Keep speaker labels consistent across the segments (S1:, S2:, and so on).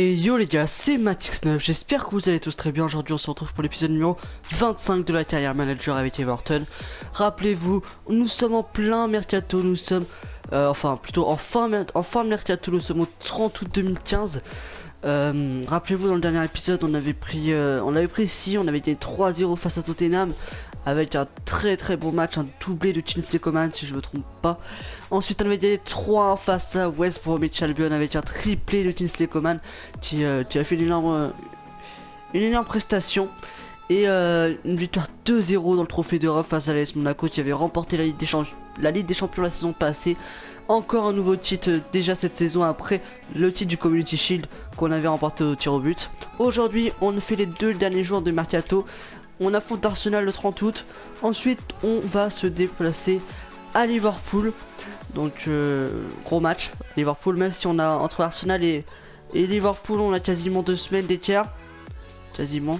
S1: Et yo les gars, c'est Matix9, j'espère que vous allez tous très bien. Aujourd'hui on se retrouve pour l'épisode numéro 25 de la carrière manager avec Everton. Rappelez-vous, nous sommes en plein mercato, nous sommes, enfin plutôt en fin de mercato, nous sommes au 30 août 2015. Rappelez-vous, dans le dernier épisode on avait pris ici, on avait gagné 3-0 face à Tottenham avec un très bon match, un doublé de Kingsley Coman si je me trompe pas. Ensuite on avait gagné 3-1 face à West Bromwich Albion avec un triplé de Kingsley Coman qui a fait une énorme prestation. Et une victoire 2-0 dans le trophée d'Europe face à l'AS Monaco qui avait remporté la Ligue des Champions la saison passée. Encore un nouveau titre déjà cette saison après le titre du Community Shield qu'on avait remporté au tir au but. Aujourd'hui on fait les deux derniers jours de mercato. On affronte Arsenal le 30 août. Ensuite on va se déplacer à Liverpool. Donc gros match Liverpool, même si on a entre Arsenal et Liverpool on a quasiment 2 semaines d'écart. Quasiment.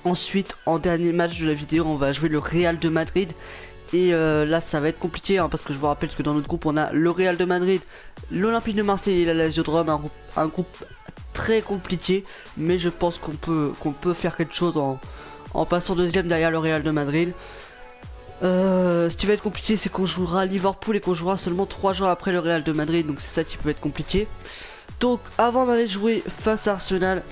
S1: Ensuite en dernier match de la vidéo on va jouer le Real de Madrid. Et là ça va être compliqué hein, parce que je vous rappelle que dans notre groupe on a le Real de Madrid, l'Olympique de Marseille et la Lazio de Rome, un groupe très compliqué, mais je pense qu'on peut faire quelque chose en passant deuxième derrière le Real de Madrid. Ce qui va être compliqué c'est qu'on jouera à Liverpool et qu'on jouera seulement 3 jours après le Real de Madrid, donc c'est ça qui peut être compliqué. Donc avant d'aller jouer face à Arsenal,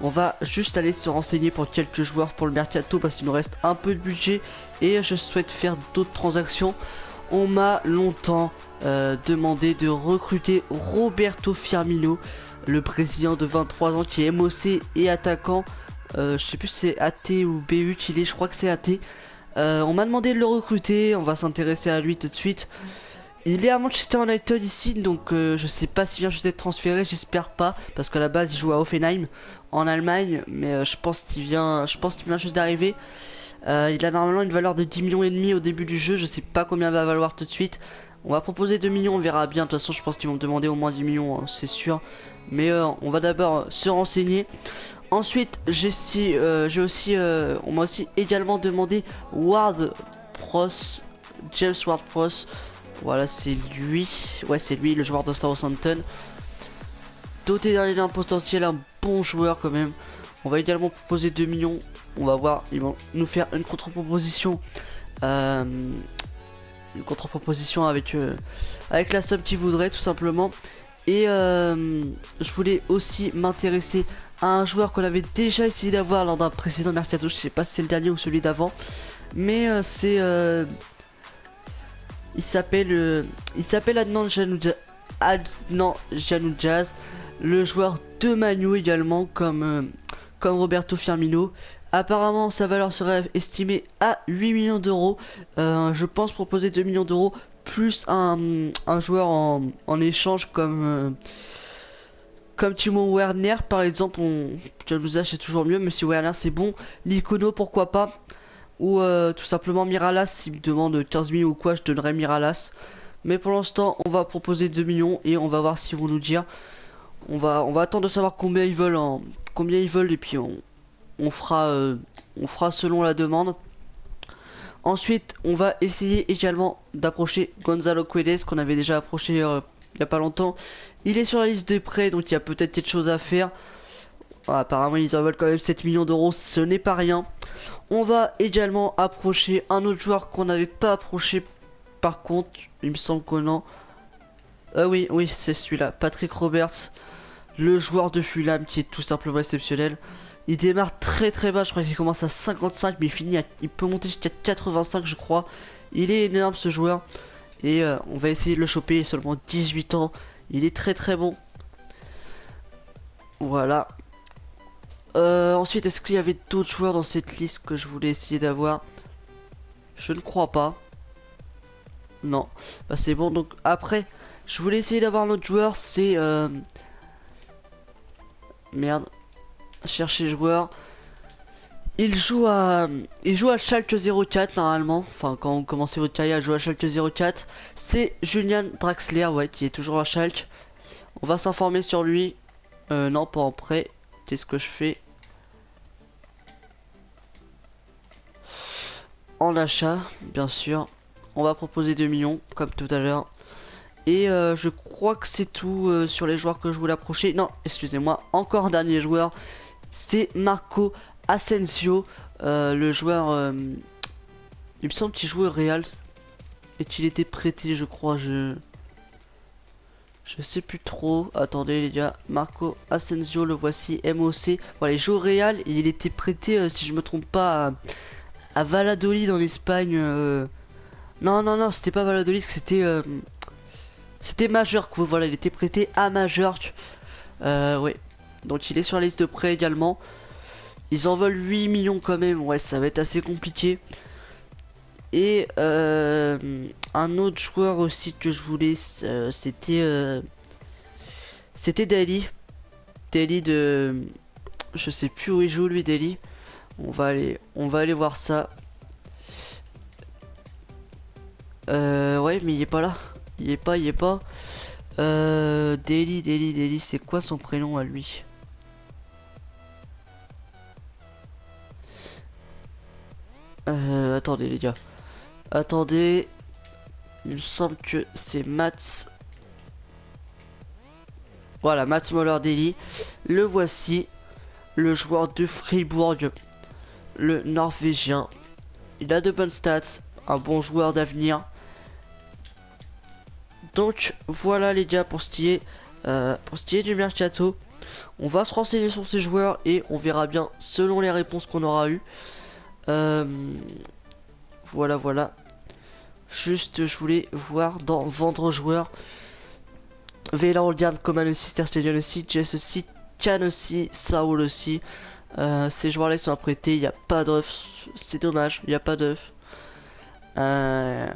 S1: on va juste aller se renseigner pour quelques joueurs pour le mercato parce qu'il nous reste un peu de budget et je souhaite faire d'autres transactions. On m'a longtemps demandé de recruter Roberto Firmino, le Brésilien de 23 ans qui est MOC et attaquant. Je sais plus si c'est AT ou BU qu'il est, je crois que c'est AT. On m'a demandé de le recruter, on va s'intéresser à lui tout de suite. Il est à Manchester United ici, donc je sais pas s'il vient juste d'être transféré, j'espère pas, parce qu'à la base il joue à Hoffenheim en Allemagne, mais je pense qu'il vient juste d'arriver. Il a normalement une valeur de 10 millions et demi au début du jeu, je sais pas combien il va valoir tout de suite. On va proposer 2 millions, on verra bien, de toute façon je pense qu'ils vont me demander au moins 10 millions, hein, c'est sûr. Mais on va d'abord se renseigner. Ensuite on m'a aussi également demandé James Ward-Prowse. Voilà, c'est lui. Ouais, c'est lui, le joueur de Southampton. Doté d'un potentiel, un bon joueur quand même. On va également proposer 2 millions. On va voir, ils vont nous faire une contre-proposition. Avec la somme qu'ils voudraient, tout simplement. Et je voulais aussi m'intéresser à un joueur qu'on avait déjà essayé d'avoir lors d'un précédent mercato. Je sais pas si c'est le dernier ou celui d'avant. Mais il s'appelle Adnan Januzaj, le joueur de Manu également, comme Roberto Firmino. Apparemment sa valeur serait estimée à 8 millions d'euros. Je pense proposer 2 millions d'euros plus un joueur en échange comme Timo Werner par exemple. Januzaj c'est toujours mieux, mais si Werner c'est bon. L'Icono pourquoi pas. Ou tout simplement Miralas, s'il me demande 15 millions ou quoi, je donnerai Miralas. Mais pour l'instant, on va proposer 2 millions et on va voir ce qu'ils vont nous dire. On va attendre de savoir combien ils veulent, et puis on fera selon la demande. Ensuite, on va essayer également d'approcher Gonzalo Guedes, qu'on avait déjà approché il n'y a pas longtemps. Il est sur la liste des prêts, donc il y a peut-être quelque chose à faire. Apparemment ils en veulent quand même 7 millions d'euros, ce n'est pas rien. On va également approcher un autre joueur qu'on n'avait pas approché par contre, il me semble que non. Oui c'est celui-là, Patrick Roberts, le joueur de Fulham qui est tout simplement exceptionnel. Il démarre très bas, je crois qu'il commence à 55 mais il peut monter jusqu'à 85 je crois. Il est énorme ce joueur et on va essayer de le choper, il a seulement 18 ans, il est très bon. Voilà. Ensuite, est-ce qu'il y avait d'autres joueurs dans cette liste que je voulais essayer d'avoir? Je ne crois pas. Non. Bah c'est bon, donc après, je voulais essayer d'avoir un autre joueur, c'est... Merde. Chercher joueur. Il joue à Schalke 04 normalement. Enfin, quand vous commencez votre carrière à jouer à Schalke 04. C'est Julian Draxler, ouais, qui est toujours à Schalke. On va s'informer sur lui. Non, pas en prêt. Qu'est-ce que je fais? En achat, bien sûr. On va proposer 2 millions, comme tout à l'heure. Et je crois que c'est tout sur les joueurs que je voulais approcher. Non, excusez-moi, encore un dernier joueur. C'est Marco Asensio, le joueur... il me semble qu'il jouait au Real. Et qu'il était prêté, je crois. Je sais plus trop. Attendez les gars. Marco Asensio, le voici. MOC. Voilà, il joue au Real. Et il était prêté, si je me trompe pas, à Valladolid en Espagne. Non, non, non, c'était pas Valladolid. C'était Majorque. Voilà, il était prêté à Majorque. Ouais. Donc il est sur la liste de prêt également. Ils en veulent 8 millions quand même. Ouais, ça va être assez compliqué. Et un autre joueur aussi que je voulais, c'était Daly. Daly de... Je sais plus où il joue lui, Daly. On va aller voir ça. Ouais, mais il est pas là. Il est pas. Daly, c'est quoi son prénom à lui? Attendez les gars. Attendez. Il me semble que c'est Mats. Voilà, Mats Möller-Deli. Le voici. Le joueur de Fribourg. Le Norvégien. Il a de bonnes stats. Un bon joueur d'avenir. Donc voilà les gars pour ce qui est du mercato. On va se renseigner sur ces joueurs et on verra bien selon les réponses qu'on aura eues. Voilà. Juste je voulais voir dans vendre joueurs. Vela Olgard, Coman aussi, Terstegen aussi, Jess aussi, Can aussi, Saul aussi. Ces joueurs là ils sont apprêtés, il n'y a pas d'off. C'est dommage, il n'y a pas d'off.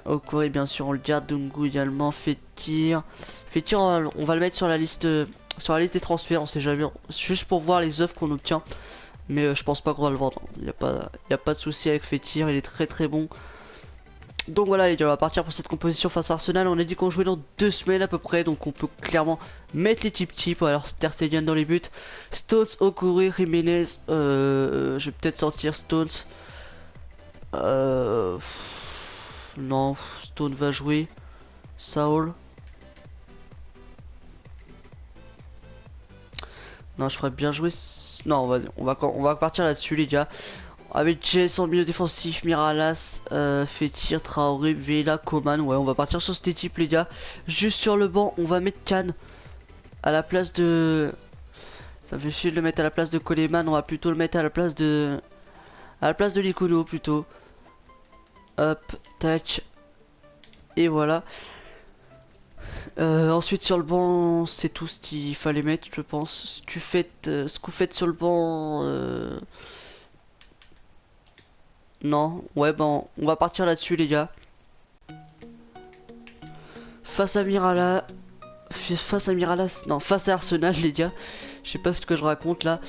S1: Okore bien sûr on le garde, Dungu également, Fekir, on va le mettre sur la liste des transferts, on sait jamais, juste pour voir les offres qu'on obtient. Mais je pense pas qu'on va le vendre, il n'y a pas de souci avec Fekir, il est très bon. Donc voilà les gars, on va partir pour cette composition face à Arsenal. On a dit qu'on jouait dans 2 semaines à peu près, donc on peut clairement mettre les types. Alors Ter Stegen dans les buts, Stones, Okore, Jiménez, je vais peut-être sortir Stones. Non, Stone va jouer. Saul. Non, je ferais bien jouer. Non, on va partir là-dessus, les gars. Avec Jess en milieu défensif, Miralas, Fekir, Traoré, Vela, Coman. Ouais, on va partir sur cette équipe, les gars. Juste sur le banc, on va mettre Can à la place de. Ça me fait chier de le mettre à la place de Coleman. On va plutôt le mettre à la place de. À la place de Licolo plutôt. Hop, tac. Et voilà. Ensuite sur le banc, c'est tout ce qu'il fallait mettre, je pense. Ce que vous faites sur le banc. Non, ouais, bon, on va partir là-dessus, les gars. Face à Miralas, non, face à Arsenal, les gars. Je sais pas ce que je raconte là.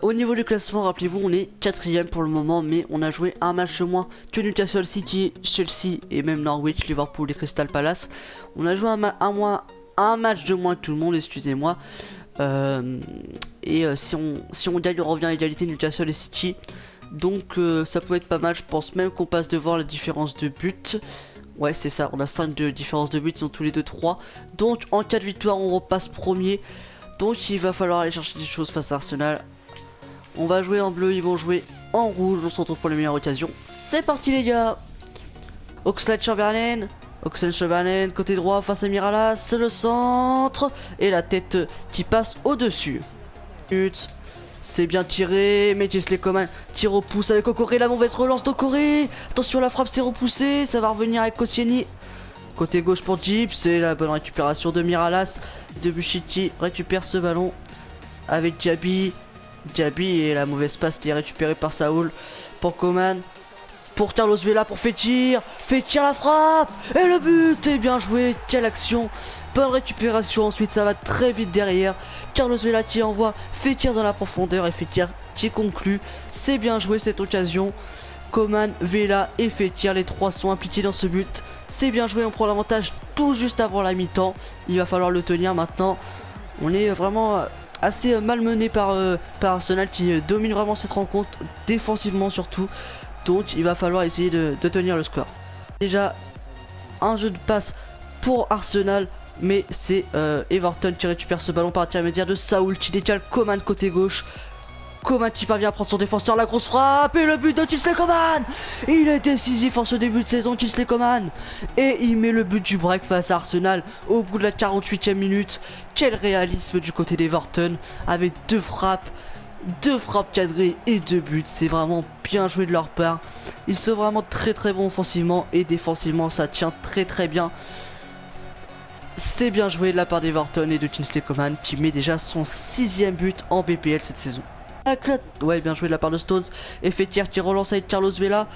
S1: Au niveau du classement, rappelez-vous, on est 4ème pour le moment, mais on a joué un match de moins que Newcastle City, Chelsea et même Norwich, Liverpool et Crystal Palace. On a joué un match de moins que tout le monde, excusez-moi. Si on gagne, on revient à égalité Newcastle et City. Donc ça peut être pas mal, je pense même qu'on passe devant la différence de but. Ouais c'est ça, on a 5 de différence de but, ils sont tous les deux 3. Donc en cas de victoire on repasse premier. Donc il va falloir aller chercher des choses face à Arsenal. On va jouer en bleu, ils vont jouer en rouge, on se retrouve pour les meilleures occasions. C'est parti les gars. Oxlade-Chamberlain, côté droit face à Miralas, le centre. Et la tête qui passe au-dessus. C'est bien tiré, mais Jessley Coman tire au pouce avec Okore, la mauvaise relance d'Okore. Attention, la frappe s'est repoussée, ça va revenir avec Koscielny. Côté gauche pour Jeep, c'est la bonne récupération de Miralas. Debuchy récupère ce ballon avec Diaby. Et la mauvaise passe qui est récupérée par Saul pour Coman. Pour Carlos Vela, pour Fekir la frappe. Et le but est bien joué, quelle action. Bonne récupération, ensuite ça va très vite derrière. Carlos Vela qui envoie Fekir dans la profondeur et Fekir qui conclut. C'est bien joué cette occasion. Coman, Vela et Fekir, les trois sont impliqués dans ce but. C'est bien joué, on prend l'avantage tout juste avant la mi-temps. Il va falloir le tenir maintenant. On est vraiment assez malmené par Arsenal qui domine vraiment cette rencontre, défensivement surtout. Donc il va falloir essayer de tenir le score. Déjà un jeu de passe pour Arsenal Mais c'est Everton qui récupère ce ballon par intermédiaire de Saúl qui décale Coman côté gauche. Coman qui parvient à prendre son défenseur, la grosse frappe et le but de Kingsley Coman. Il est décisif en ce début de saison, Kingsley Coman. Et il met le but du break face à Arsenal au bout de la 48e minute. Quel réalisme du côté d'Everton avec deux frappes cadrées et deux buts. C'est vraiment bien joué de leur part. Ils sont vraiment très bons offensivement et défensivement ça tient très bien. C'est bien joué de la part d'Everton et de Kingsley Coman qui met déjà son 6e but en BPL cette saison. Ouais, bien joué de la part de Stones. Et Fekir qui relance avec Carlos Vela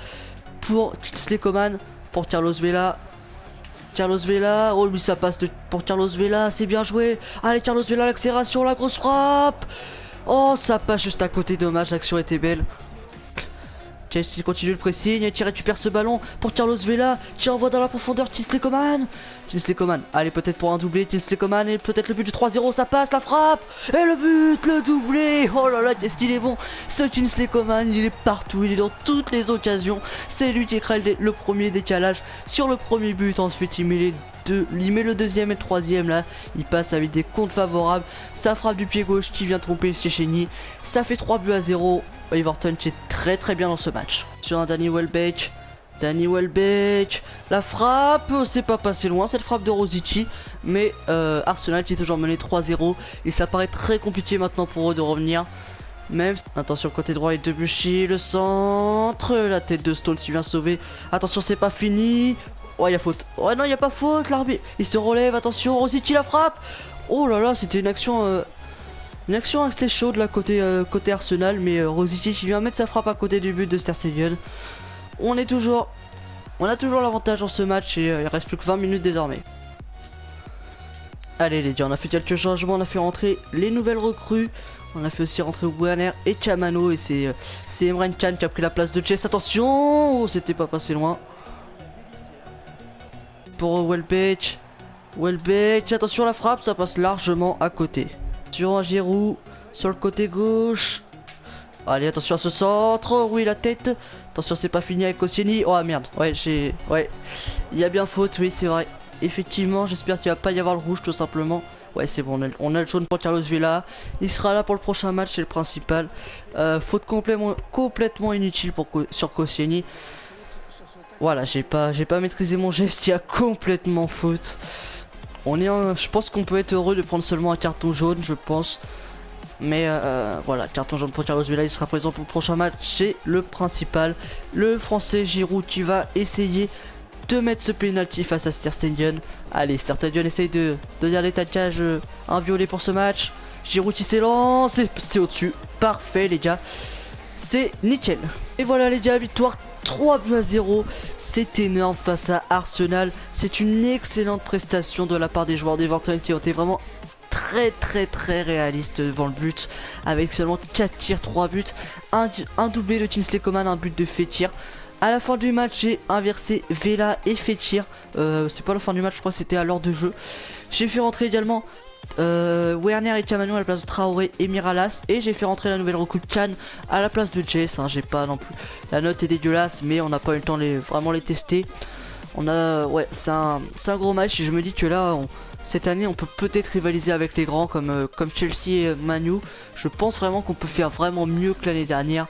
S1: pour Kingsley Coman. Pour Carlos Vela. Oh lui ça passe pour Carlos Vela, c'est bien joué. Allez Carlos Vela, l'accélération, la grosse frappe. Oh ça passe juste à côté, dommage, l'action était belle. Chelsea continue le pressing et qui récupère ce ballon pour Carlos Vela qui envoie dans la profondeur Kingsley Coman. Allez peut-être pour un doublé, Kingsley Coman et peut-être le but du 3-0, ça passe, la frappe et le but, le doublé. Oh là là, qu'est-ce qu'il est bon ce Kingsley Coman, il est partout, il est dans toutes les occasions. C'est lui qui crée le premier décalage sur le premier but, ensuite il met le deuxième et le troisième là, il passe avec des comptes favorables, ça frappe du pied gauche qui vient tromper Szczesny, ça fait 3-0. Everton qui est très bien dans ce match. Sur un Danny Welbeck, la frappe, c'est pas passé loin cette frappe de Rosicky, mais Arsenal qui est toujours mené 3-0 et ça paraît très compliqué maintenant pour eux de revenir. Même attention côté droit et Debuchy, le centre, la tête de Stones qui vient sauver. Attention c'est pas fini. Oh il y a faute. Oh non il y a pas faute, l'arbitre. Il se relève, attention Rosicky la frappe. Oh là là c'était une action assez chaude là côté Arsenal, mais Rosicky qui vient mettre sa frappe à côté du but de Ter Stegen. On a toujours l'avantage dans ce match et il reste plus que 20 minutes désormais. Allez les gars, on a fait quelques changements, on a fait rentrer les nouvelles recrues. On a fait aussi rentrer Werner et Chamano et c'est Emre Can qui a pris la place de Jess. Attention, oh, c'était pas passé loin. Pour Welbeck, attention la frappe, ça passe largement à côté. Sur un Giroud, sur le côté gauche. Allez, attention à ce centre. Oh, oui, la tête. Attention, c'est pas fini avec Koscielny. Oh merde. Ouais, il y a bien faute, oui, c'est vrai. Effectivement, j'espère qu'il va pas y avoir le rouge tout simplement. Ouais, c'est bon, on a le jaune pour Carlos Vela. Il sera là pour le prochain match, c'est le principal. Faute complètement inutile sur Koscielny. Voilà, j'ai pas maîtrisé mon geste, il y a complètement faute. Je pense qu'on peut être heureux de prendre seulement un carton jaune, je pense. Mais voilà, carton jaune pour Carlos Vela, il sera présent pour le prochain match, c'est le principal. Le français Giroud qui va essayer de mettre ce penalty face à Ter Stegen. Allez, Ter Stegen essaye de garder ta cage inviolée pour ce match. Giroud qui s'élance, c'est au-dessus. Parfait les gars, c'est nickel. Et voilà les gars, victoire 3-0, c'est énorme face à Arsenal. C'est une excellente prestation de la part des joueurs d'Everton qui ont été vraiment très réalistes devant le but. Avec seulement 4 tirs, 3 buts, un doublé de Kingsley Coman, un but de Fekir. À la fin du match, j'ai inversé Vela et Fekir. C'est pas la fin du match, je crois que c'était à l'heure de jeu. J'ai fait rentrer également Werner et Chamano à la place de Traoré et Miralas, et j'ai fait rentrer la nouvelle recrue Can à la place de Jess. J'ai pas non plus, la note est dégueulasse, mais on n'a pas eu le temps de vraiment les tester. Ouais, c'est un gros match et je me dis que là cette année on peut peut-être rivaliser avec les grands comme Chelsea et Man U. Je pense vraiment qu'on peut faire vraiment mieux que l'année dernière.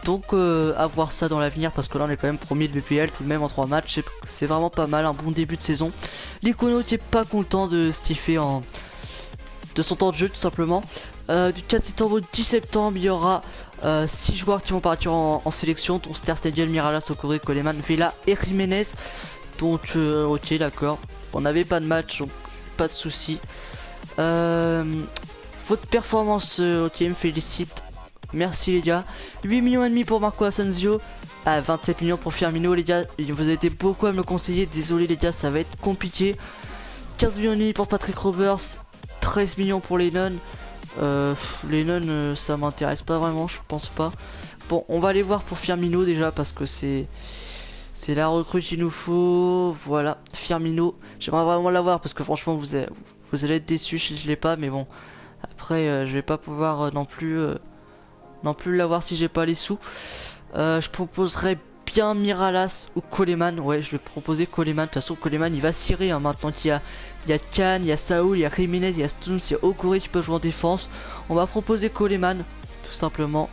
S1: Donc à voir ça dans l'avenir, parce que là on est quand même premier de BPL tout de même en 3 matchs. C'est vraiment pas mal, un bon début de saison. L'Icono qui est pas content de ce qu'il fait de son temps de jeu tout simplement. Du 4 septembre au 10 septembre, il y aura 6 joueurs qui vont partir en sélection, dont Ter Stegen, Miralas, Okore, Coleman, Vela et Jiménez. Donc ok, d'accord, on n'avait pas de match, donc pas de soucis. Votre performance, ok, me félicite. Merci les gars. 8,5 millions pour Marco Asensio. 27 millions pour Firmino les gars. Vous avez été beaucoup à me le conseiller. Désolé les gars, ça va être compliqué. 15,5 millions pour Patrick Roberts. 13 millions pour Lennon. Lennon ça m'intéresse pas vraiment, je pense pas. Bon, on va aller voir pour Firmino déjà, parce que c'est la recrue qu'il nous faut. Voilà, Firmino. J'aimerais vraiment l'avoir parce que franchement vous allez être déçus si je l'ai pas. Mais bon, après je vais pas pouvoir non plus l'avoir si j'ai pas les sous. Je proposerais bien Miralas ou Coleman. Ouais, je vais proposer Coleman. De toute façon, Coleman il va cirer hein, maintenant qu'il y a Khan, il y a Saoul, il y a Jiménez, il y a Stones, il y a Okuri qui peut jouer en défense. On va proposer Coleman, tout simplement.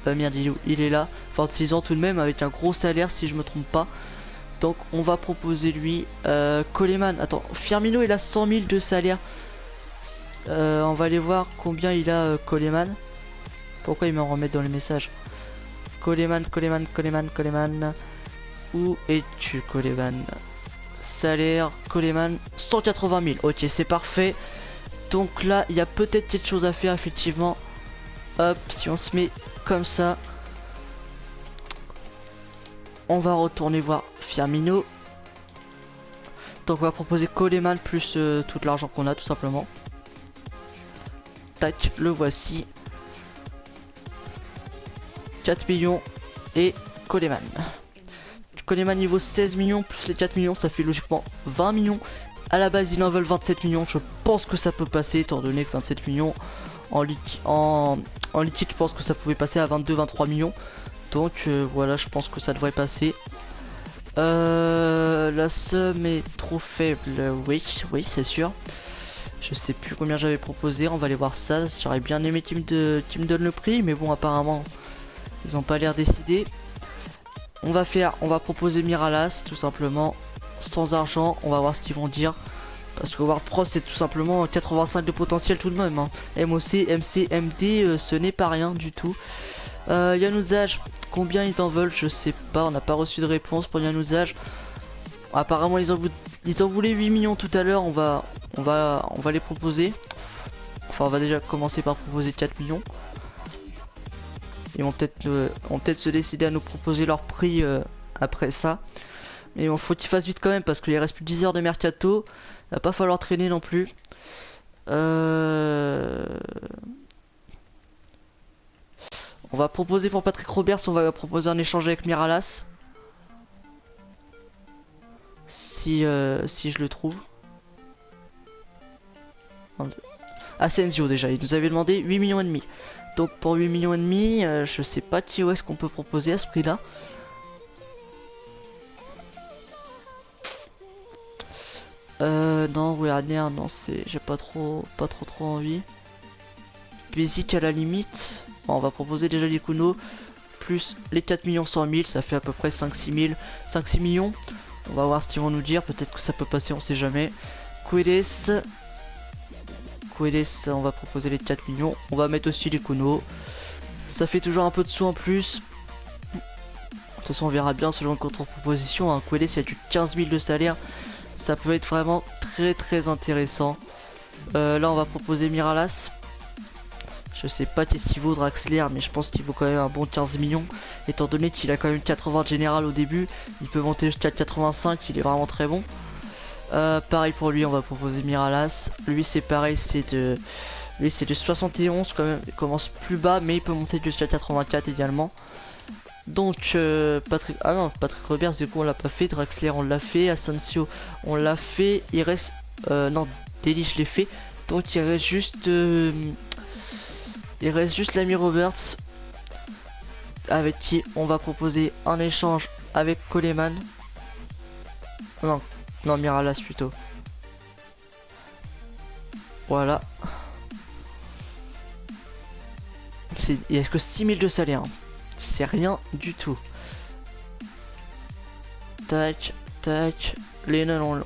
S1: Merde, il est là. 26 ans tout de même, avec un gros salaire si je me trompe pas. Donc on va proposer lui. Coleman, attends, Firmino il a 100 000 de salaire. On va aller voir combien il a Coleman. Pourquoi il me remet dans les messages? Coleman. Où es-tu Coleman? Salaire, Coleman, 180 000. Ok, c'est parfait. Donc là, il y a peut-être quelque chose à faire effectivement. Hop, si on se met comme ça. On va retourner voir Firmino. Donc on va proposer Coleman plus tout l'argent qu'on a tout simplement. Tac, le voici. 4 millions et Coleman. Coleman niveau 16 millions plus les 4 millions, ça fait logiquement 20 millions. À la base, ils en veulent 27 millions. Je pense que ça peut passer étant donné que 27 millions en liquide, je pense que ça pouvait passer à 22-23 millions. Donc voilà, je pense que ça devrait passer. La somme est trop faible. Oui, c'est sûr. Je sais plus combien j'avais proposé. On va aller voir ça. J'aurais bien aimé qu'ils me donnent le prix, mais bon, apparemment, ils n'ont pas l'air décidés. On va proposer Miralas tout simplement, sans argent. On va voir ce qu'ils vont dire. Parce que World Pro c'est tout simplement 85 de potentiel tout de même hein. MOC, MC, MD ce n'est pas rien du tout. Yanuzaj, combien ils en veulent je sais pas, on n'a pas reçu de réponse pour Yanuzaj. Apparemment ils en voulaient 8 millions tout à l'heure, on va les proposer. Enfin on va déjà commencer par proposer 4 millions. Ils vont peut-être se décider à nous proposer leur prix après ça. Mais bon, faut qu'ils fassent vite quand même parce qu'il reste plus de 10 heures de mercato. Il va pas falloir traîner non plus. On va proposer pour Patrick Roberts, on va proposer un échange avec Miralas. Si je le trouve. Asensio déjà, il nous avait demandé 8 millions et demi. Donc pour 8 millions et demi, je sais pas qui est-ce qu'on peut proposer à ce prix là. Non, Werner, non, j'ai pas trop envie. Basic à la limite. Bon, on va proposer déjà les Kuno plus les 4 millions 100 000, ça fait à peu près 5-6 millions. On va voir ce qu'ils vont nous dire, peut-être que ça peut passer, on sait jamais. Quedes, on va proposer les 4 millions. On va mettre aussi les Kuno. Ça fait toujours un peu de sous en plus. De toute façon, on verra bien selon le contre-proposition. Hein. Quedes, il y a du 15 000 de salaire. Ça peut être vraiment très intéressant. Là on va proposer Miralas. Je sais pas qu'est-ce qu'il vaut Draxler, mais je pense qu'il vaut quand même un bon 15 millions. Étant donné qu'il a quand même 80 de général au début. Il peut monter jusqu'à 85, il est vraiment très bon. Pareil pour lui, on va proposer Miralas. Lui c'est pareil, c'est de 71 quand même. Il commence plus bas mais il peut monter jusqu'à 84 également. Donc Patrick Roberts du coup on l'a pas fait, Draxler on l'a fait, Asensio on l'a fait, il reste non Deli je l'ai fait, donc il reste juste l'ami Roberts avec qui on va proposer un échange avec Coleman. Non Miralas plutôt. Voilà. Il y a que 6 000 de salaire. Hein. C'est rien du tout. Tac. Lennon,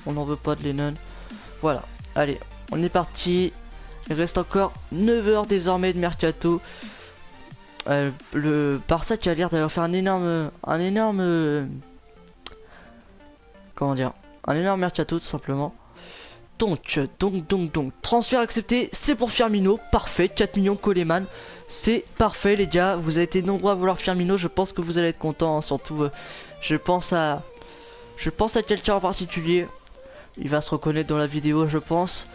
S1: on n'en veut pas de Lennon. Voilà. Allez, on est parti. Il reste encore 9 heures désormais de mercato. Le Barça qui a l'air d'avoir fait un énorme comment dire, un énorme mercato tout simplement. Donc, transfert accepté, c'est pour Firmino, parfait, 4 millions Coleman, c'est parfait les gars, vous avez été nombreux à vouloir Firmino, je pense que vous allez être contents, hein, surtout, je pense à quelqu'un en particulier, il va se reconnaître dans la vidéo je pense.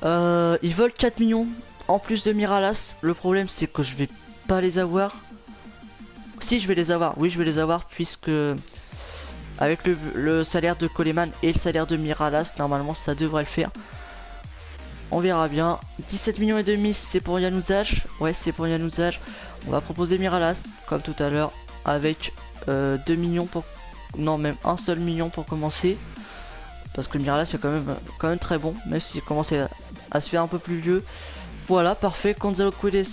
S1: Ils veulent 4 millions en plus de Miralas, le problème c'est que je vais pas les avoir. Si je vais les avoir, oui je vais les avoir puisque... Avec le salaire de Coleman et le salaire de Miralas, normalement ça devrait le faire. On verra bien. 17 millions et demi, c'est pour Yanuzaj. Ouais, c'est pour Yanuzaj. On va proposer Miralas, comme tout à l'heure. avec 2 millions pour... Non, même un seul million pour commencer. Parce que le Miralas c'est quand même très bon, même s'il commence à se faire un peu plus vieux. Voilà, parfait. Gonzalo Guedes,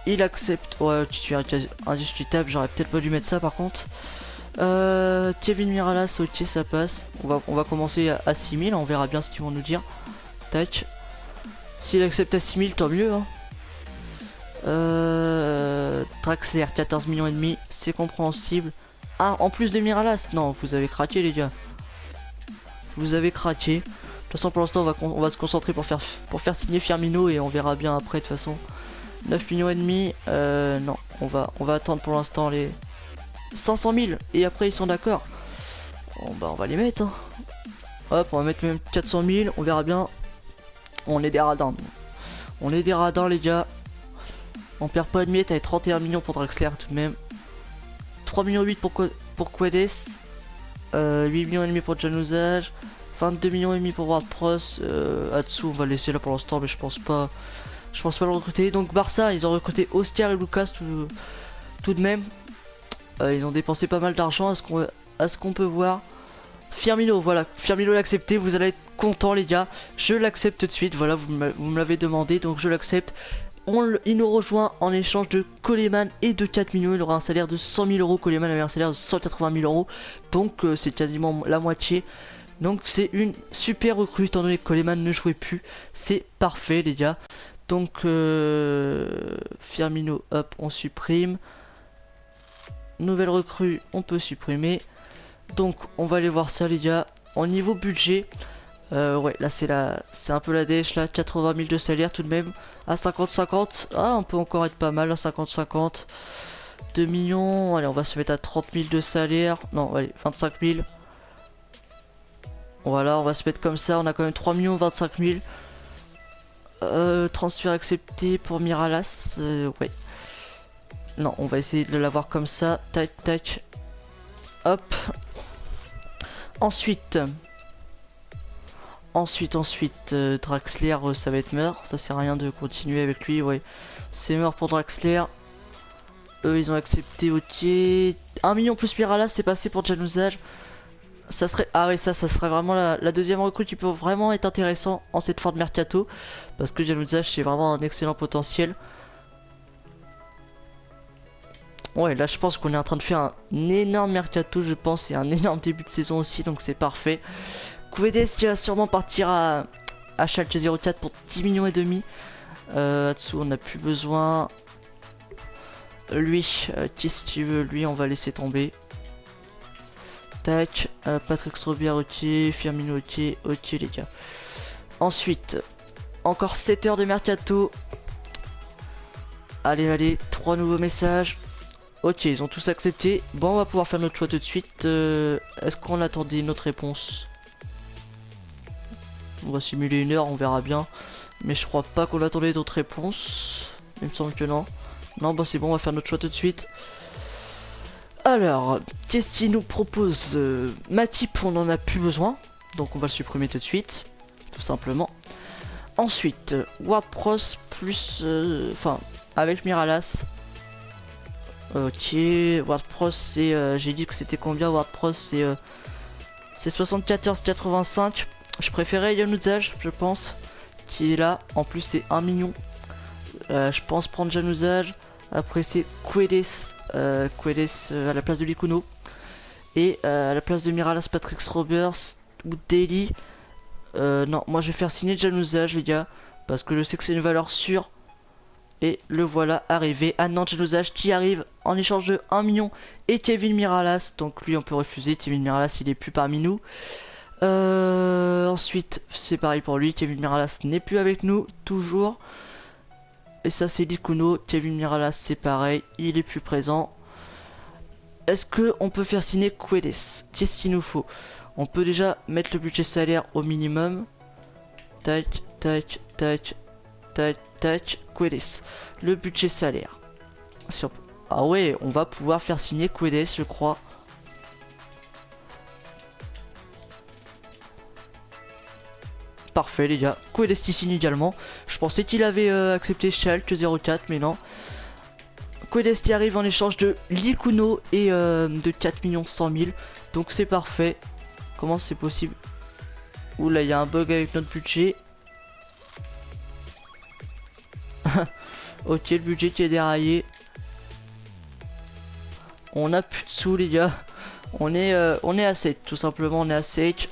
S1: il accepte. Ouais, titulaire indiscutable, j'aurais peut-être pas dû mettre ça par contre. Kevin Miralas, ok, ça passe. On va commencer à 6000, on verra bien ce qu'ils vont nous dire. Tac. S'il accepte à 6000, tant mieux. Hein. Draxler, 14 millions et demi, c'est compréhensible. Ah, en plus de Miralas, non, vous avez craqué les gars. Vous avez craqué. De toute façon, pour l'instant, on va se concentrer pour faire signer Firmino et on verra bien après de toute façon. 9 millions et demi, non, on va attendre pour l'instant les 500 000 et après ils sont d'accord. Bon bah on va les mettre. Hein. Hop, on va mettre même 400 000, on verra bien. On est des radins. On est des radins les gars. On perd pas de miettes avec 31 millions pour Draxler tout de même. 3 millions 8 pour Guedes. 8 millions et demi pour Januzaj. 22 millions et demi pour WordPress. Atsu on va laisser là pour l'instant mais je pense pas le recruter. Donc Barça ils ont recruté Oscar et Lucas tout de même. Ils ont dépensé pas mal d'argent à ce qu'on peut voir. Firmino, voilà, Firmino l'a accepté, vous allez être content les gars. Je l'accepte tout de suite, voilà, vous me l'avez demandé, donc je l'accepte. Il nous rejoint en échange de Coleman et de 4 millions. Il aura un salaire de 100 000 euros. Coleman avait un salaire de 180 000 euros. Donc c'est quasiment la moitié. Donc c'est une super recrue étant donné que Coleman ne jouait plus. C'est parfait les gars. Donc Firmino, hop, on supprime. Nouvelle recrue, on peut supprimer. Donc on va aller voir ça les gars. Au niveau budget, ouais là c'est un peu la dèche là. 80 000 de salaire tout de même. À 50-50, ah on peut encore être pas mal à 50-50. 2 millions, allez on va se mettre à 30 000 de salaire. Non allez 25 000. Voilà on va se mettre comme ça, on a quand même 3 millions 25 000. Transfert accepté pour Miralas, ouais. Non on va essayer de l'avoir comme ça, tac tac. Hop. Ensuite, Draxler, ça va être mort. Ça sert à rien de continuer avec lui, ouais. C'est mort pour Draxler. Eux, ils ont accepté, ok. 1 million plus Miralas, c'est passé pour Januzaj. Ça serait... Ah ouais, ça serait vraiment la deuxième recrue qui peut vraiment être intéressant en cette fin de mercato. Parce que Januzaj, c'est vraiment un excellent potentiel. Ouais, là je pense qu'on est en train de faire un énorme mercato, je pense, et un énorme début de saison aussi, donc c'est parfait. Guedes qui va sûrement partir à Schalke 04 pour 10 millions et demi. Là-dessous, on n'a plus besoin. Lui, qu'est-ce qu'il veut? Lui, on va laisser tomber. Tac, Patrick Strobier, ok, Firmino, ok, ok les gars. Ensuite, encore 7 heures de mercato. Allez, allez, 3 nouveaux messages. Ok, ils ont tous accepté. Bon, on va pouvoir faire notre choix tout de suite. Est-ce qu'on attendait une autre réponse? On va simuler une heure, on verra bien. Mais je crois pas qu'on attendait d'autres réponses. Il me semble que non. Non, bah c'est bon, on va faire notre choix tout de suite. Alors, qu'est-ce qu'il nous propose? Matip, on en a plus besoin. Donc on va le supprimer tout de suite. Tout simplement. Ensuite, WordPress plus... Enfin, avec Miralas. Ok, WordPress c'est... j'ai dit que c'était combien WordPress c'est 74,85. Je préférais Januzaj, je pense. Qui est là, en plus c'est 1 million. Je pense prendre Januzaj. Après c'est Guedes. Guedes à la place de Likuno. Et à la place de Miralas, Patrick Roberts ou Daily. Non, moi je vais faire signer Januzaj les gars. Parce que je sais que c'est une valeur sûre. Et le voilà arrivé à Nantes Januzaj qui arrive en échange de 1 million et Kevin Miralas. Donc lui on peut refuser, Kevin Miralas il est plus parmi nous. Ensuite c'est pareil pour lui, Kevin Miralas n'est plus avec nous, toujours. Et ça c'est Likuno, Kevin Miralas c'est pareil, il est plus présent. Est-ce que on peut faire signer Guedes? Qu'est-ce qu'il nous faut? On peut déjà mettre le budget salaire au minimum. Tac, tac, tac. Tac, tac, Guedes. Le budget salaire. Ah ouais, on va pouvoir faire signer Guedes, je crois. Parfait, les gars. Guedes qui signe également. Je pensais qu'il avait accepté Schalke 04, mais non. Paredes qui arrive en échange de Likuno et de 4 100 000. Donc c'est parfait. Comment c'est possible? Oula, il y a un bug avec notre budget. Ok, le budget qui est déraillé. On a plus de sous, les gars. On est à 7, tout simplement. On est à 7.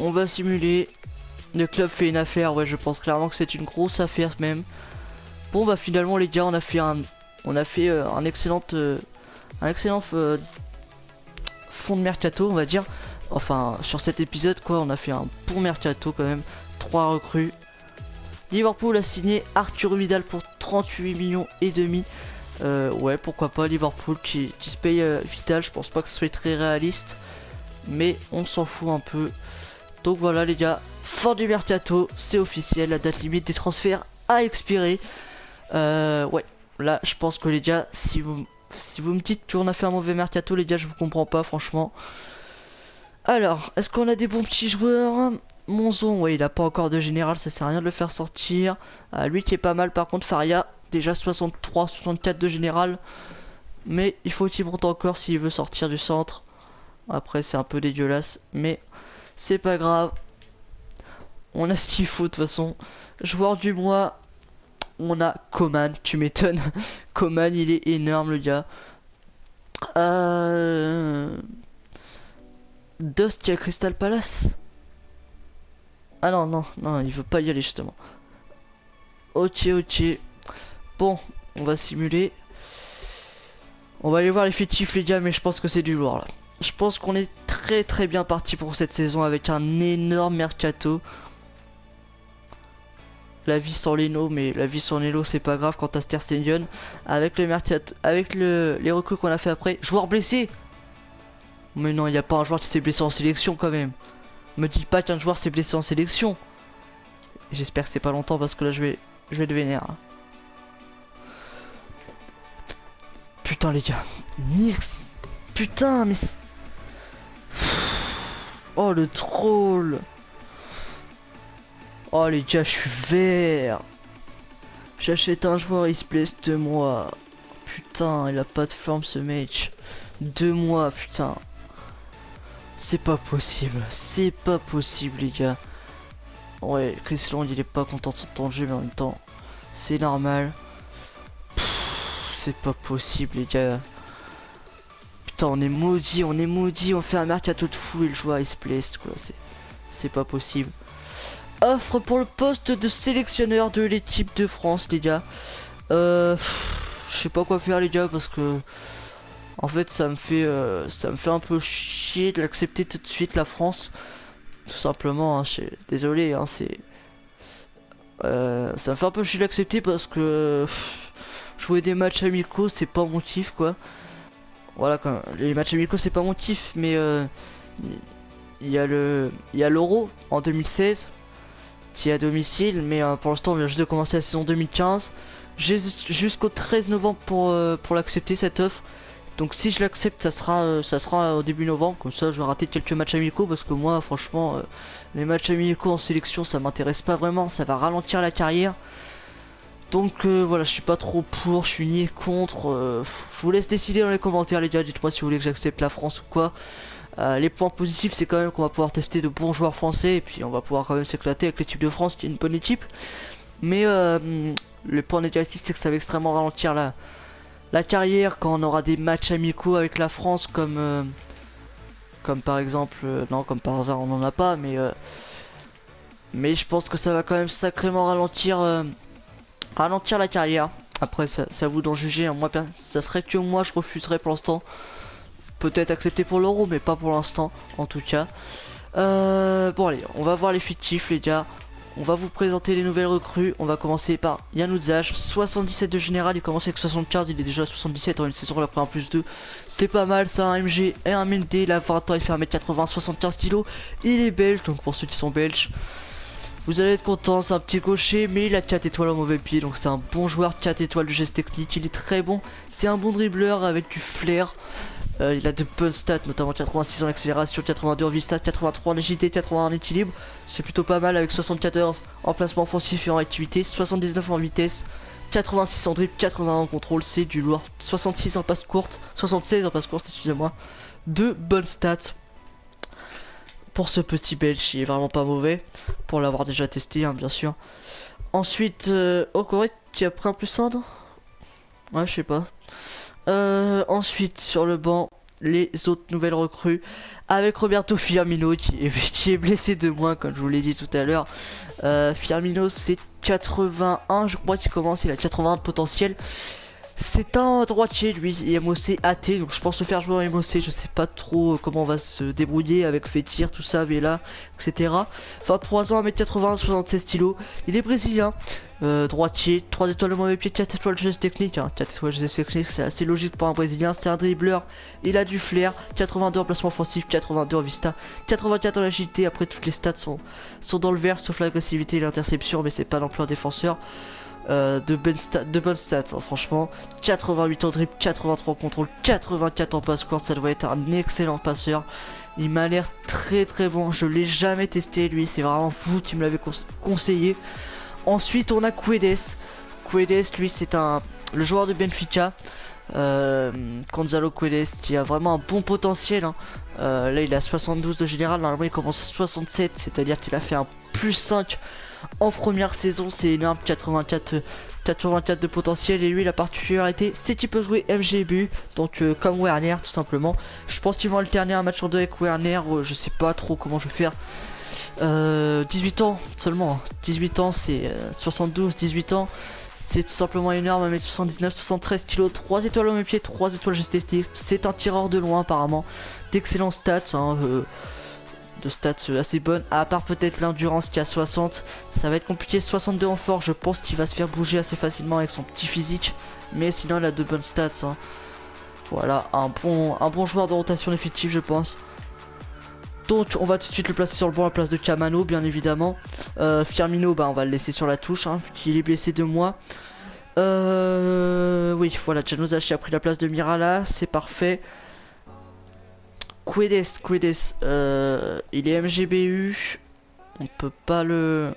S1: On va simuler. Le club fait une affaire. Ouais, je pense clairement que c'est une grosse affaire même. Bon, bah finalement, les gars, on a fait un excellent fond de mercato, on va dire. Enfin, sur cet épisode, quoi, on a fait un bon mercato quand même. 3 recrues. Liverpool a signé Arthur Vidal pour 38 millions et demi. Ouais, pourquoi pas Liverpool qui se paye Vidal. Je pense pas que ce soit très réaliste, mais on s'en fout un peu. Donc voilà les gars, fin du mercato, c'est officiel. La date limite des transferts a expiré. Ouais, là je pense que les gars, si vous me dites qu'on a fait un mauvais mercato, les gars, je vous comprends pas franchement. Alors, est-ce qu'on a des bons petits joueurs? Monzon, ouais, il a pas encore de général, ça sert à rien de le faire sortir. Lui qui est pas mal, par contre, Faria, déjà 63, 64 de général. Mais il faut qu'il monte encore s'il veut sortir du centre. Après, c'est un peu dégueulasse, mais c'est pas grave. On a ce qu'il faut de toute façon. Joueur du mois, on a Coman, tu m'étonnes. Coman, il est énorme, le gars. Dust qui a Crystal Palace. Ah non, non, non, il veut pas y aller justement. Ok, ok. Bon, on va simuler. On va aller voir l'effectif, les gars, mais je pense que c'est du lourd là. Je pense qu'on est très bien parti pour cette saison avec un énorme mercato. La vie sans Leno, mais la vie sans Leno c'est pas grave quand t'as Ter Stegen. Avec le mercato, avec les recrues qu'on a fait après. Joueur blessé. Mais non, il n'y a pas un joueur qui s'est blessé en sélection quand même. Me dis pas qu'un joueur s'est blessé en sélection. J'espère que c'est pas longtemps parce que là je vais le vénère. Putain les gars. Nix. Putain mais... Oh le troll. Oh les gars, je suis vert. J'achète un joueur, il se blesse 2 mois. Putain, il a pas de forme ce mec. 2 mois, putain. C'est pas possible. C'est pas possible, les gars. Ouais, Chris Long, il est pas content de son temps de jeu, mais en même temps, c'est normal. C'est pas possible, les gars. Putain, on est maudit, on fait un mercato de fou et le joueur il se blesse, quoi. C'est pas possible. Offre pour le poste de sélectionneur de l'équipe de France, les gars. Je sais pas quoi faire, les gars, parce que en fait ça me fait un peu chier de l'accepter tout de suite, la France. Tout simplement, hein, désolé, hein, c'est ça me fait un peu chier de l'accepter parce que jouer des matchs amicaux c'est pas mon kiff, quoi. Voilà, quand les matchs amicaux c'est pas mon kiff, mais il y a l'Euro en 2016 qui est à domicile, mais pour l'instant on vient juste de commencer la saison 2015. J'ai jusqu'au 13 novembre pour l'accepter, cette offre. Donc si je l'accepte, ça sera au début novembre, comme ça je vais rater quelques matchs amicaux, parce que moi franchement les matchs amicaux en sélection ça m'intéresse pas vraiment, ça va ralentir la carrière. Donc voilà, je suis pas trop pour, je suis ni contre. Je vous laisse décider dans les commentaires, les gars, dites-moi si vous voulez que j'accepte la France ou quoi. Les points positifs, c'est quand même qu'on va pouvoir tester de bons joueurs français, et puis on va pouvoir quand même s'éclater avec l'équipe de France qui est une bonne équipe. Mais le point négatif, c'est que ça va extrêmement ralentir la carrière quand on aura des matchs amicaux avec la France, comme par exemple, non, comme par hasard on n'en a pas, mais je pense que ça va quand même sacrément ralentir la carrière. Après c'est à vous d'en juger, hein. Moi ça serait que moi je refuserais pour l'instant. Peut-être accepter pour l'Euro, mais pas pour l'instant en tout cas. Bon allez, on va voir les fictifs, les gars. On va vous présenter les nouvelles recrues. On va commencer par Jan Udzaj, 77 de général, il commence avec 75, il est déjà à 77 en une saison, il a pris un plus 2. C'est pas mal, ça, un MG et un Mendy, il a 20 ans, il fait 1m80, 75 kg. Il est belge, donc pour ceux qui sont belges, vous allez être contents, c'est un petit gaucher, mais il a 4 étoiles en mauvais pied, donc c'est un bon joueur, 4 étoiles de geste technique, il est très bon. C'est un bon dribbleur avec du flair. Il a de bonnes stats, notamment 86 en accélération, 82 en vista, 83 en agilité, 81 en équilibre. C'est plutôt pas mal avec 74 en placement offensif et en activité, 79 en vitesse, 86 en dribble, 81 en contrôle, c'est du lourd. 66 en passe courte, 76 en passe courte, excusez-moi. De bonnes stats pour ce petit belge, il est vraiment pas mauvais, pour l'avoir déjà testé, hein, bien sûr. Ensuite, oh Corée, tu as pris un plus 1, non? Ouais, je sais pas. Ensuite, sur le banc, les autres nouvelles recrues, avec Roberto Firmino, qui est blessé de moins, comme je vous l'ai dit tout à l'heure. Firmino, c'est 81, je crois qu'il commence, il a 81 de potentiel. C'est un droitier, lui, MOC AT, donc je pense le faire jouer en MOC. Je sais pas trop comment on va se débrouiller avec Fekir, tout ça, Vela, etc. 23 ans, 1m80, 76 kg. Il est brésilien, droitier, 3 étoiles de mauvais pied, 4 étoiles de geste technique. 4 étoiles de geste technique, c'est assez logique pour un brésilien. C'est un dribbleur, il a du flair, 82 en placement offensif, 82 en vista, 84 en agilité. Après, toutes les stats sont dans le vert, sauf l'agressivité et l'interception, mais c'est pas non plus un défenseur. De bonnes stats, hein, franchement. 88 en dribble, 83 en contrôle, 84 en passe courte, ça doit être un excellent passeur. Il m'a l'air très très bon, je l'ai jamais testé lui, c'est vraiment vous qui me l'avez conseillé. Ensuite on a Guedes. Guedes, lui c'est le joueur de Benfica. Gonzalo Guedes qui a vraiment un bon potentiel, hein. Là il a 72 de général, normalement il commence à 67, c'est-à-dire qu'il a fait un plus 5 en première saison, c'est énorme. 84 de potentiel, et lui la particularité c'est qu'il peut jouer MGBU, donc comme Werner tout simplement. Je pense qu'ils vont alterner un match en deux avec Werner, je sais pas trop comment je vais faire. 18 ans seulement, hein. 18 ans c'est 72, 18 ans. C'est tout simplement énorme, 1m79, 73 kg, 3 étoiles au mes pieds, 3 étoiles gestatives. C'est un tireur de loin apparemment, d'excellents stats, hein, de stats assez bonnes, à part peut-être l'endurance qui a 60, ça va être compliqué. 62 en force, je pense qu'il va se faire bouger assez facilement avec son petit physique, mais sinon il a de bonnes stats, hein. Voilà, un bon joueur de rotation effective je pense. Donc on va tout de suite le placer sur le banc à la place de Camano, bien évidemment. Firmino, bah on va le laisser sur la touche, hein, vu qu'il est blessé de mois. Oui, voilà, Januzaj a pris la place de Mirala, c'est parfait. Guedes, il est MGBU, on peut pas le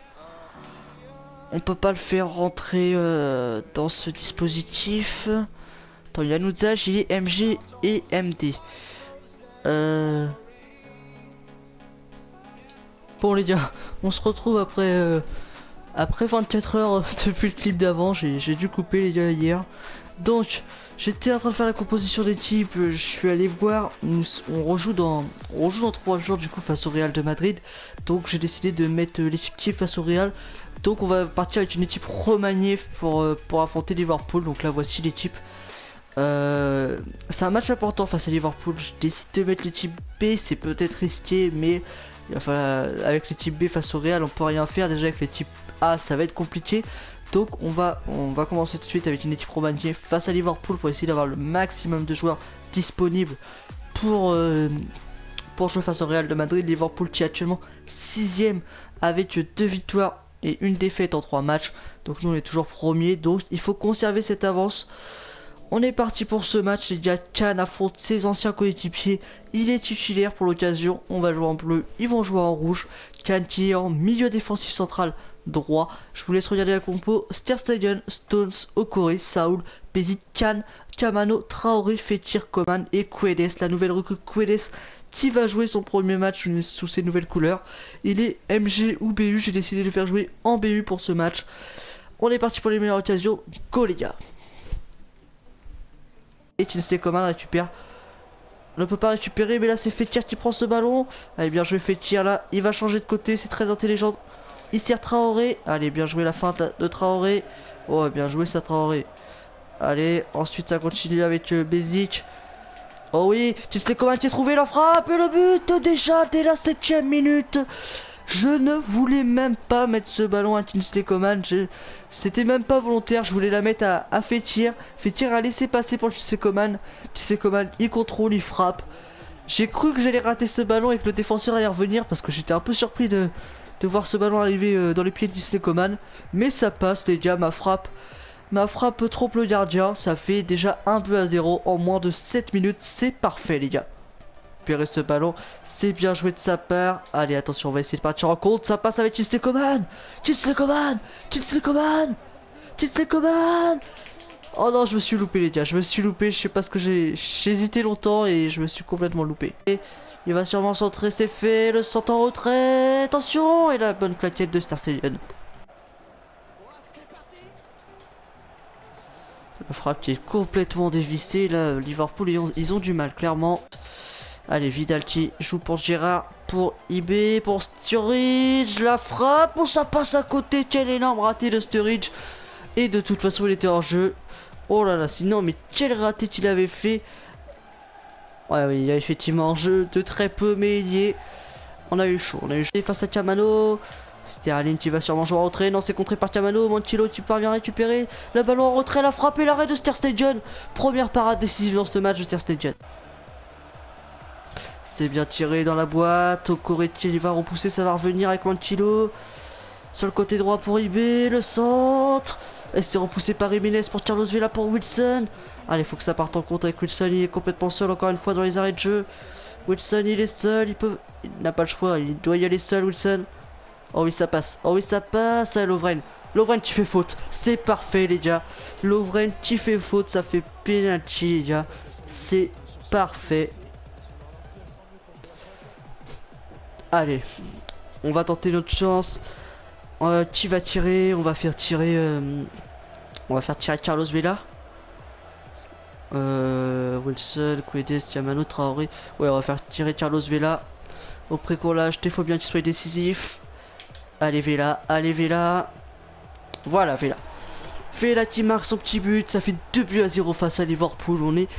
S1: faire rentrer dans ce dispositif. Attends, Januzaj, il est MG et MD. Bon les gars, on se retrouve après 24 heures depuis le clip d'avant. J'ai dû couper les gars hier. Donc j'étais en train de faire la composition d'équipe, je suis allé voir, on rejoue dans 3 jours du coup face au Real de Madrid. Donc j'ai décidé de mettre l'équipe type face au Real. Donc on va partir avec une équipe remaniée pour affronter Liverpool. Donc là voici l'équipe. C'est un match important face à Liverpool. Je décide de mettre l'équipe B, c'est peut-être risqué, mais enfin, avec l'équipe B face au Real on peut rien faire. Déjà avec l'équipe A ça va être compliqué. Donc on va commencer tout de suite avec une équipe remaniée face à Liverpool pour essayer d'avoir le maximum de joueurs disponibles pour jouer face au Real de Madrid. Liverpool qui est actuellement 6ème avec 2 victoires et 1 défaite en 3 matchs. Donc nous on est toujours premier, donc il faut conserver cette avance. On est parti pour ce match, les gars. Can affronte ses anciens coéquipiers. Il est titulaire pour l'occasion. On va jouer en bleu, ils vont jouer en rouge. Can qui est en milieu défensif central droit. Je vous laisse regarder la compo. Ter Stegen, Stones, Okore, Saul, Bézit, Can, Camano, Traoré, Fekir, Coman et Guedes. La nouvelle recrue Guedes qui va jouer son premier match sous ses nouvelles couleurs. Il est MG ou BU. J'ai décidé de le faire jouer en BU pour ce match. On est parti pour les meilleures occasions. Go les gars. Et Tinsley Coman récupère. On ne peut pas récupérer, mais là c'est Fekir qui prend ce ballon. Allez, bien joué Fekir là. Il va changer de côté, c'est très intelligent. Il tire Traoré. Allez, bien joué la feinte de Traoré. Oh, bien joué ça Traoré. Allez, ensuite ça continue avec Bézic. Oh oui, Tinsley Coman qui a trouvé la frappe et le but déjà dès la 7ème minute. Je ne voulais même pas mettre ce ballon à Tinsley Coman. C'était même pas volontaire. Je voulais la mettre à Fekir. Fekir a laissé passer pour Tinsley Coman. Tinsley Coman, il contrôle, il frappe. J'ai cru que j'allais rater ce ballon et que le défenseur allait revenir parce que j'étais un peu surpris de voir ce ballon arriver dans les pieds de Tinsley Coman. Mais ça passe les gars, ma frappe trompe le gardien. Ça fait déjà 1-0 en moins de 7 minutes. C'est parfait les gars. Ce ballon, c'est bien joué de sa part. Allez, attention, on va essayer de partir en compte. Ça passe avec Tinsley Coman. Tinsley Coman. Oh non, je me suis loupé les gars, je me suis loupé, je sais pas ce que j'ai hésité longtemps et je me suis complètement loupé. Et il va sûrement centrer, c'est fait, le centre en retrait, attention, et la bonne claquette de Ter Stegen. La frappe qui est complètement dévissée, là, Liverpool, ils ont du mal, clairement. Allez, Vidal qui joue pour Gérard, pour IB, pour Sturridge, la frappe, oh ça passe à côté, quel énorme raté de Sturridge. Et de toute façon, il était hors jeu. Oh là là, sinon, mais quel raté qu'il avait fait. Ouais, oui, il y a effectivement un jeu de très peu, mais il y est. On a eu chaud, on a eu chaud. Et face à Camano, Sterling qui va sûrement jouer en retrait. Non, c'est contré par Camano. Montilo qui parvient à récupérer le ballon en retrait, la frappe et l'arrêt de Ter Stegen. Première parade décisive dans ce match de Ter Stegen. C'est bien tiré dans la boîte. Okoretti il va repousser, ça va revenir avec Montilo. Sur le côté droit pour IB, le centre. Et c'est repoussé par Jiménez pour Carlos Vela pour Wilson. Allez, faut que ça parte en compte avec Wilson. Il est complètement seul encore une fois dans les arrêts de jeu. Wilson, il est seul. Il n'a pas le choix. Il doit y aller seul, Wilson. Oh oui, ça passe. Oh oui, ça passe. Ah, Lovren. Lovren qui fait faute. C'est parfait, les gars. Lovren qui fait faute. Ça fait penalty, les gars. C'est parfait. Allez. On va tenter notre chance. Qui va tirer? On va faire tirer Carlos Vela. Wilson, Guedes, Diamano, Traoré. Ouais, on va faire tirer Carlos Vela. Au pré qu'on l'a acheté, faut bien qu'il soit décisif. Allez Vela, allez Vela. Voilà Vela. Vela qui marque son petit but. Ça fait 2-0 face à Liverpool. On est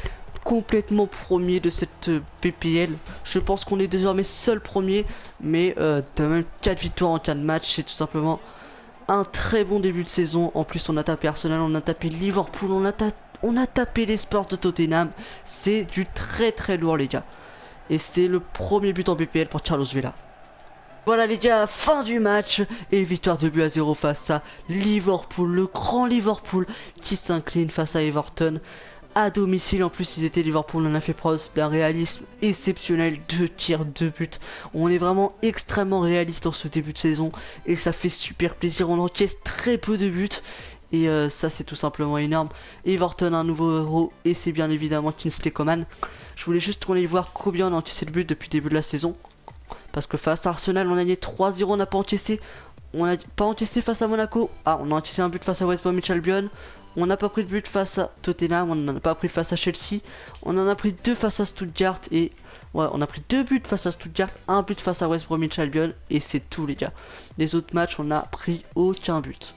S1: complètement premier de cette PPL. Je pense qu'on est désormais seul premier. Mais t'as même 4 victoires en 4 matchs. C'est tout simplement un très bon début de saison. En plus on a tapé Arsenal, on a tapé Liverpool, on a tapé les Spurs de Tottenham. C'est du très très lourd les gars. Et c'est le premier but en PPL pour Carlos Vela. Voilà les gars, fin du match. Et victoire 2-0 face à Liverpool. Le grand Liverpool qui s'incline face à Everton. À domicile, en plus ils étaient Liverpool, on a fait preuve d'un réalisme exceptionnel, 2 tirs, 2 buts. On est vraiment extrêmement réaliste dans ce début de saison et ça fait super plaisir, on encaisse très peu de buts et ça c'est tout simplement énorme. Everton a un nouveau héros et c'est bien évidemment Kingsley Coman. Je voulais juste qu'on aille voir combien on a encaissé de buts depuis le début de la saison. Parce que face à Arsenal on a gagné 3-0, on n'a pas encaissé. On n'a pas encaissé face à Monaco. Ah, on a encaissé un but face à West Bromwich Albion. On n'a pas pris de but face à Tottenham, on n'en a pas pris face à Chelsea. On en a pris 2 face à Stuttgart et... Ouais, on a pris 2 buts face à Stuttgart, 1 but face à West Bromwich Albion et c'est tout les gars. Les autres matchs, on n'a pris aucun but.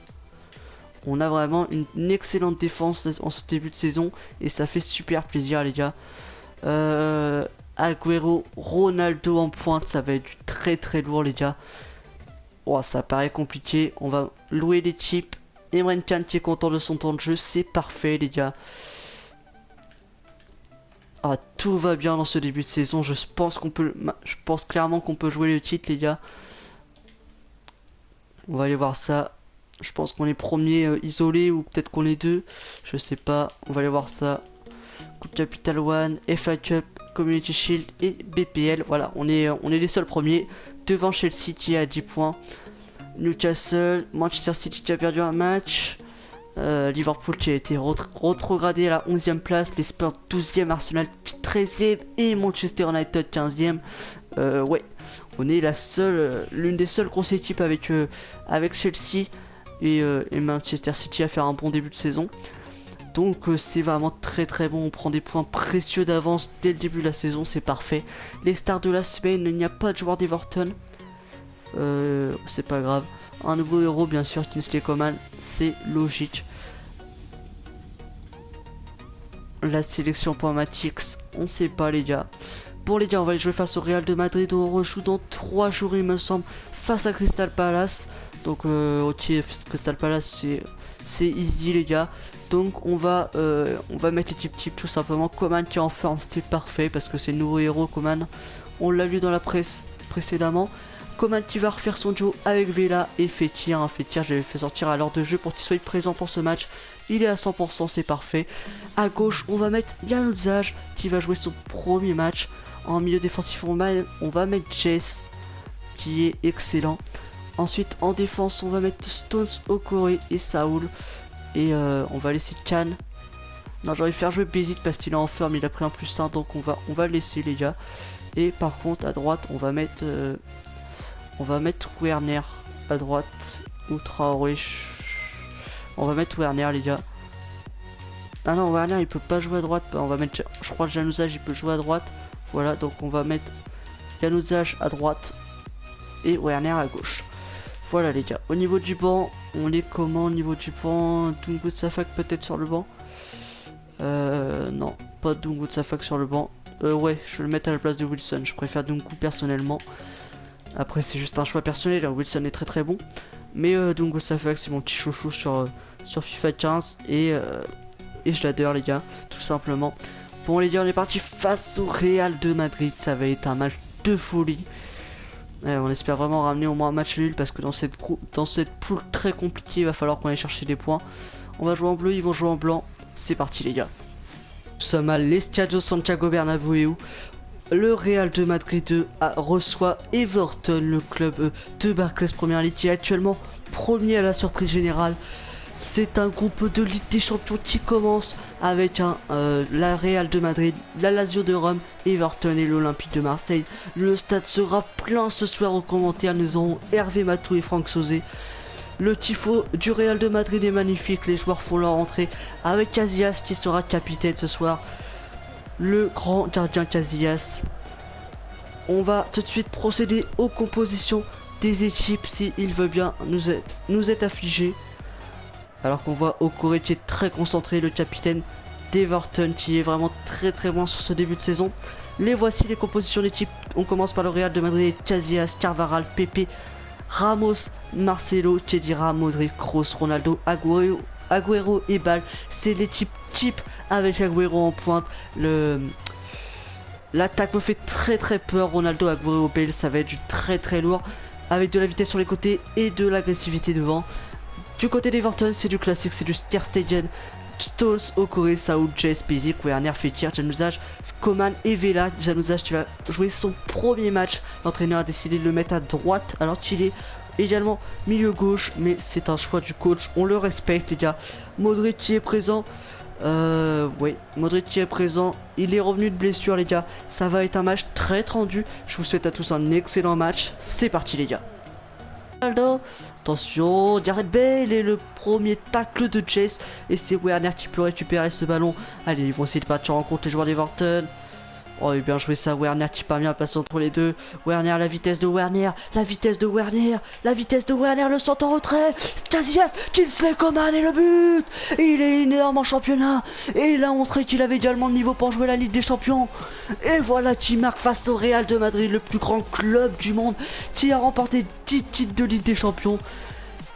S1: On a vraiment une excellente défense en ce début de saison et ça fait super plaisir les gars. Agüero, Ronaldo en pointe, ça va être du très très lourd les gars. Oh, ça paraît compliqué, on va louer l'équipe. Emre Can qui est content de son temps de jeu, c'est parfait les gars. Ah, tout va bien dans ce début de saison, je pense clairement qu'on peut jouer le titre les gars. On va aller voir ça. Je pense qu'on est premier isolé ou peut-être qu'on est deux, je sais pas, on va aller voir ça. Coupe Capital One, FA Cup, Community Shield et BPL, voilà, on est les seuls premiers, devant Chelsea qui est à 10 points. Newcastle, Manchester City qui a perdu un match, Liverpool qui a été rétrogradé à la 11e place, les Spurs 12e, Arsenal 13e et Manchester United 15e. Ouais, on est l'une des seules grosses équipes avec Chelsea et Manchester City à faire un bon début de saison. Donc c'est vraiment très très bon, on prend des points précieux d'avance dès le début de la saison, c'est parfait. Les stars de la semaine, il n'y a pas de joueur d'Everton. C'est pas grave. Un nouveau héros bien sûr, Kingsley Coman, c'est logique. La sélection pour Matix, on sait pas les gars. Bon les gars, on va aller jouer face au Real de Madrid, on rejoue dans 3 jours il me semble, face à Crystal Palace. Donc ok, Crystal Palace c'est easy les gars. Donc on va mettre l'équipe type tout simplement. Coman qui est en forme, c'est parfait parce que c'est le nouveau héros Coman. On l'a lu dans la presse précédemment. Coman qui va refaire son duo avec Vela et Fekir. Fekir, je l'avais fait sortir à l'heure de jeu pour qu'il soit présent pour ce match. Il est à 100%, c'est parfait. À gauche, on va mettre Jan Odzaj qui va jouer son premier match. En milieu défensif, on va mettre Jess qui est excellent. Ensuite, en défense, on va mettre Stones, Okore et Saoul. Et on va laisser Can. Non, j'ai envie de faire jouer Bézic parce qu'il est en forme, il a pris un +1, donc on va le laisser les gars. Et par contre à droite on va mettre Werner à droite ou Traoré. On va mettre Werner les gars. Ah non, Werner il peut pas jouer à droite, on va mettre, je crois que Januzaj il peut jouer à droite. Voilà, donc on va mettre Januzaj à droite et Werner à gauche. Voilà les gars, au niveau du banc, on est comment au niveau du banc? Dungu Safak peut-être sur le banc. Non, pas Dungu Safak sur le banc. Ouais, je vais le mettre à la place de Wilson, je préfère Dungu personnellement. Après c'est juste un choix personnel, hein. Wilson est très très bon. Mais Dungu Safak c'est mon petit chouchou sur FIFA 15 et je l'adore les gars, tout simplement. Bon les gars, on est parti face au Real de Madrid, ça va être un match de folie. On espère vraiment ramener au moins un match nul parce que dans cette poule très compliquée, il va falloir qu'on aille chercher des points. On va jouer en bleu, ils vont jouer en blanc. C'est parti les gars. Nous sommes à l'Estadio Santiago Bernabéu. Le Real de Madrid reçoit Everton, le club de Barclays Premier League qui est actuellement premier à la surprise générale. C'est un groupe de Ligue des Champions qui commence avec la Real de Madrid, la Lazio de Rome, Everton et l'Olympique de Marseille. Le stade sera plein ce soir. Aux commentaires, nous aurons Hervé Matou et Franck Sauzé. Le tifo du Real de Madrid est magnifique, les joueurs font leur entrée avec Casillas qui sera capitaine ce soir. Le grand gardien Casillas. On va tout de suite procéder aux compositions des équipes si il veut bien nous être affligé. Alors qu'on voit Okoré qui est très concentré, le capitaine d'Everton qui est vraiment très très bon sur ce début de saison. Les voici les compositions d'équipe. On commence par le Real de Madrid, Casillas, Carvajal, Pepe, Ramos, Marcelo, Khedira, Modric, Kroos, Ronaldo, Agüero et Bale. C'est l'équipe type avec Agüero en pointe. L'attaque me fait très très peur. Ronaldo, Agüero, Bale, ça va être du très très lourd avec de la vitesse sur les côtés et de l'agressivité devant. Du côté d'Everton, c'est du classique, c'est du Ter Stegen, Stones, Okoré, Saúl, Jess, Bézic, Werner, Fekir, Januzaj, Coman et Vela. Januzaj qui va jouer son premier match. L'entraîneur a décidé de le mettre à droite alors qu'il est également milieu gauche, mais c'est un choix du coach, on le respecte les gars. Modric qui est présent, oui, Modric qui est présent, il est revenu de blessure les gars. Ça va être un match très tendu. Je vous souhaite à tous un excellent match. C'est parti les gars. Attention, Gareth Bale et le premier tacle de Jess. Et c'est Werner qui peut récupérer ce ballon. Allez, ils vont essayer de battre en rencontre les joueurs d'Everton. Oh, et bien joué ça, Werner qui parvient à passer entre les deux. Werner, la vitesse de Werner, la vitesse de Werner, la vitesse de Werner, le centre en retrait. Casillas, Kingsley Coman et le but. Il est énorme en championnat. Et il a montré qu'il avait également le niveau pour jouer la Ligue des Champions. Et voilà qui marque face au Real de Madrid, le plus grand club du monde, qui a remporté 10 titres de Ligue des Champions.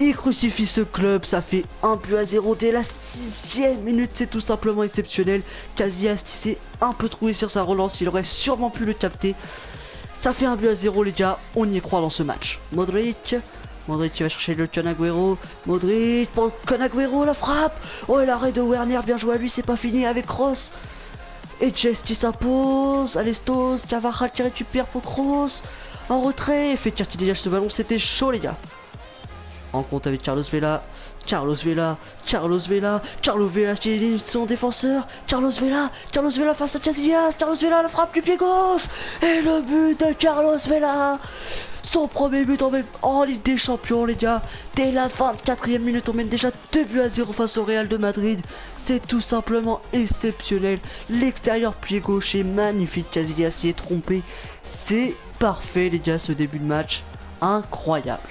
S1: Il crucifie ce club, ça fait 1-0 dès la 6e minute, c'est tout simplement exceptionnel. Casillas qui s'est un peu trouvé sur sa relance, il aurait sûrement pu le capter. Ça fait 1-0 les gars, on y croit dans ce match. Modric qui va chercher le Kun Agüero. Modric pour Kun Agüero, la frappe. Oh et l'arrêt de Werner, bien joué à lui, c'est pas fini avec Kroos. Et Jess qui s'impose, allez Stones, Carvajal qui récupère pour Kroos. En retrait, Fekir qui dégage ce ballon, c'était chaud les gars. En compte avec Carlos Vela qui est son défenseur. Carlos Vela face à Casillas. Carlos Vela, la frappe du pied gauche. Et le but de Carlos Vela. Son premier but en Ligue des Champions les gars. Dès la 24e minute, on mène déjà 2-0 face au Real de Madrid. C'est tout simplement exceptionnel. L'extérieur pied gauche est magnifique. Casillas s'y est trompé. C'est parfait les gars, ce début de match. Incroyable.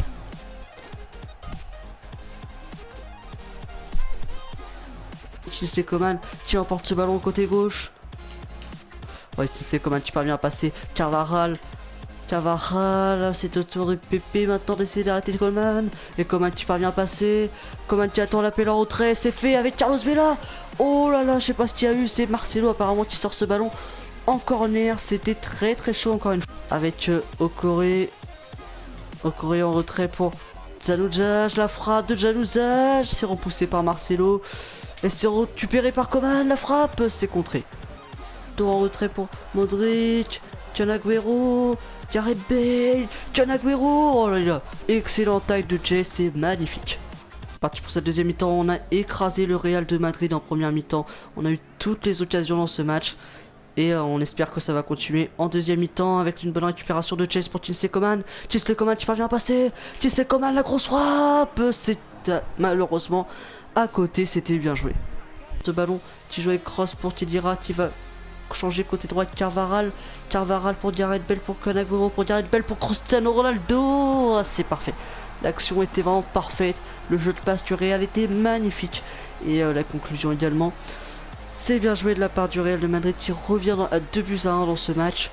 S1: Kingsley Coman qui emporte ce ballon côté gauche. Ouais, Kingsley Coman qui parvient à passer. Carvajal, c'est au tour de Pepe maintenant d'essayer d'arrêter Coman. Et Coman qui parvient à passer. Coman qui attend l'appel en retrait. C'est fait avec Carlos Vela. Oh là là, je sais pas ce qu'il y a eu. C'est Marcelo apparemment qui sort ce ballon en corner. C'était très très chaud encore une fois. Avec Okoré en retrait pour Januzaj. La frappe de Januzaj. C'est repoussé par Marcelo. Et c'est récupéré par Coman, la frappe, c'est contré. Tour en retrait pour Modric, Kun Agüero, Gareth Bale, Kun Agüero, oh là là, excellent taille de Jess, c'est magnifique. Parti pour cette deuxième mi-temps, on a écrasé le Real de Madrid en première mi-temps. On a eu toutes les occasions dans ce match. Et on espère que ça va continuer en deuxième mi-temps avec une bonne récupération de Chase pour Kingsley Coman. Kingsley Coman qui parvient à passer. Kingsley Coman, la grosse frappe. C'est malheureusement à côté, c'était bien joué. Ce ballon qui joue avec Cross pour Khedira qui va changer côté droit. Carvajal pour Gareth Bale pour Kun Aguero pour Gareth Bale pour Cristiano Ronaldo. Ah, c'est parfait. L'action était vraiment parfaite. Le jeu de passe du Real était magnifique. Et la conclusion également. C'est bien joué de la part du Real de Madrid qui revient à 2-1 dans ce match.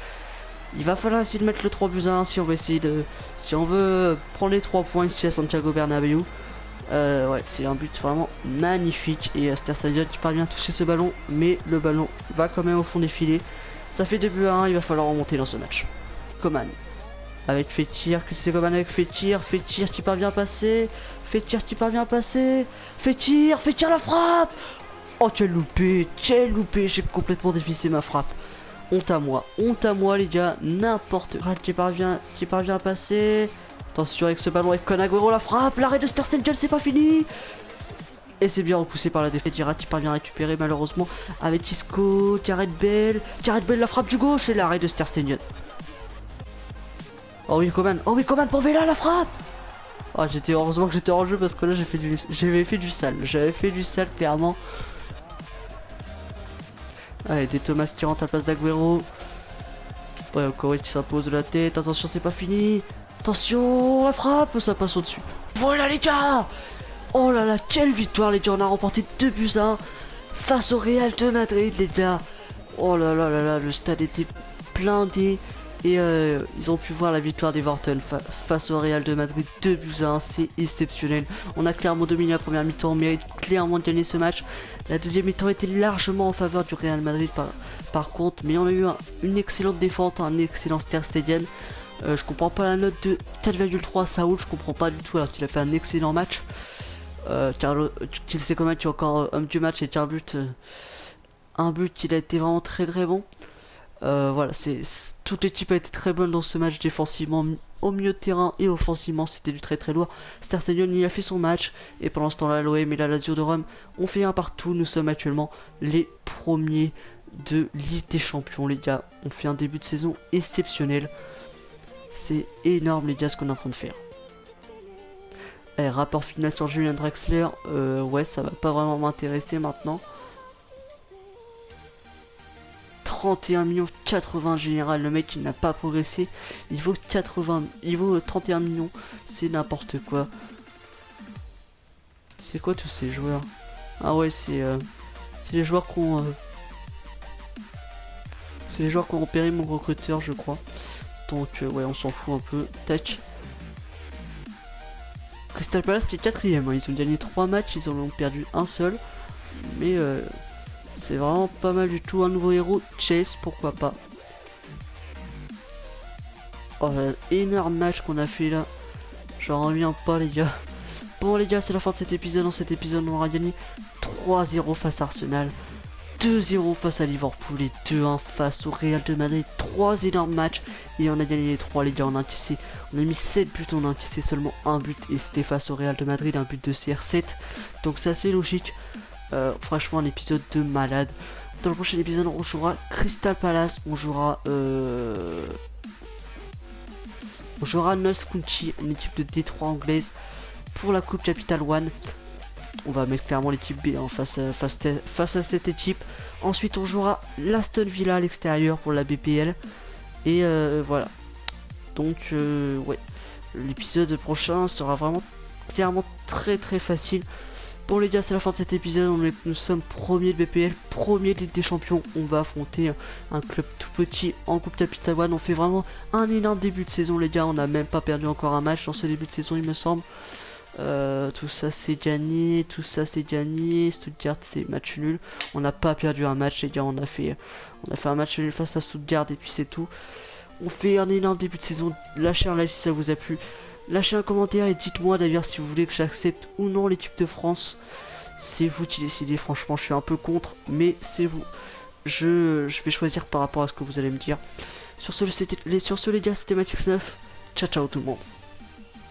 S1: Il va falloir essayer de mettre le 3-1 si on veut si on veut prendre les 3 points ici à Santiago Bernabéu. Ouais, c'est un but vraiment magnifique et Ter Stegen qui parvient à toucher ce ballon, mais le ballon va quand même au fond des filets. Ça fait 2-1, il va falloir remonter dans ce match. Coman avec Fekir, c'est Coman avec Fekir qui parvient à passer, Fekir la frappe. Oh quel loupé, j'ai complètement dévissé ma frappe. Honte à moi les gars, n'importe quoi. Qui parvient à passer. Attention avec ce ballon avec Kun Aguero, la frappe, l'arrêt de Ter Stegen, c'est pas fini. Et c'est bien repoussé par la défense. Girard qui parvient à récupérer malheureusement avec Isco, Gareth Bale, la frappe du gauche et l'arrêt de Ter Stegen. Oh oui Coman pour Vela, la frappe. Oh heureusement que j'étais en jeu parce que là j'avais fait du sale clairement. Allez, des Thomas qui rentre à la place d'Aguero. Ouais, Corey qui s'impose de la tête. Attention, c'est pas fini. Attention, la frappe, ça passe au-dessus. Voilà les gars. Oh là là, quelle victoire les gars. On a remporté 2-1 face au Real de Madrid les gars. Oh là là là là, le stade était blindé. Et ils ont pu voir la victoire d'Everton face au Real de Madrid 2-1, c'est exceptionnel. On a clairement dominé la première mi-temps, on mérite clairement de gagner ce match. La deuxième mi-temps était largement en faveur du Real Madrid par contre, mais on a eu une excellente défense, un excellent Ter Stegen. Je comprends pas la note de 4,3 à Saoul, je comprends pas du tout alors qu'il a fait un excellent match. Kingsley Coman qui est encore homme du match et un but, il a été vraiment très bon. Voilà, toute l'équipe a été très bonne dans ce match défensivement, au milieu de terrain et offensivement, c'était du très lourd. Ter Stegen il a fait son match et pendant ce temps-là, l'OM et la Lazio de Rome ont fait un partout. Nous sommes actuellement les premiers de Ligue des Champions, les gars. On fait un début de saison exceptionnel. C'est énorme, les gars, ce qu'on est en train de faire. Allez, rapport final sur Julian Draxler. Ouais, ça va pas vraiment m'intéresser maintenant. 31 millions 80 général, le mec il n'a pas progressé, il vaut 31 millions, c'est n'importe quoi. C'est quoi tous ces joueurs? Ah ouais, c'est les joueurs qu'on ont repéré mon recruteur je crois. Donc ouais, on s'en fout un peu. Tac. Crystal Palace qui est 4ème, hein. Ils ont gagné 3 matchs, ils en ont perdu un seul. Mais c'est vraiment pas mal du tout. Un nouveau héros, Chase, pourquoi pas. Oh, énorme match qu'on a fait là. J'en reviens pas les gars. Bon les gars, c'est la fin de cet épisode. Dans cet épisode, on aura gagné 3-0 face à Arsenal, 2-0 face à Liverpool et 2-1 face au Real de Madrid. 3 énormes matchs et on a gagné les 3 les gars. On a mis 7 buts, on a encaissé seulement un but et c'était face au Real de Madrid, un but de CR7. Donc c'est assez logique. Franchement un épisode de malade. Dans le prochain épisode on jouera Crystal Palace, on jouera Notts County, une équipe de Détroit anglaise pour la Coupe Capital One. On va mettre clairement l'équipe B en face à cette équipe. Ensuite on jouera l'Aston Villa à l'extérieur pour la BPL. Et voilà. Donc ouais, l'épisode prochain sera vraiment clairement très facile. Bon les gars, c'est la fin de cet épisode. Nous sommes premiers de BPL, premier de Ligue des Champions. On va affronter un club tout petit en Coupe Capital One. On fait vraiment un énorme début de saison les gars. On n'a même pas perdu encore un match dans ce début de saison il me semble. Tout ça c'est gagné, Stuttgart c'est match nul. On n'a pas perdu un match les gars, on a fait un match nul face à Stuttgart et puis c'est tout. On fait un énorme début de saison. Lâchez un like si ça vous a plu. Lâchez un commentaire et dites-moi d'ailleurs si vous voulez que j'accepte ou non l'équipe de France. C'est vous qui décidez, franchement je suis un peu contre, mais c'est vous. Je vais choisir par rapport à ce que vous allez me dire. Sur ce les gars, c'était Matix9. Ciao tout le monde.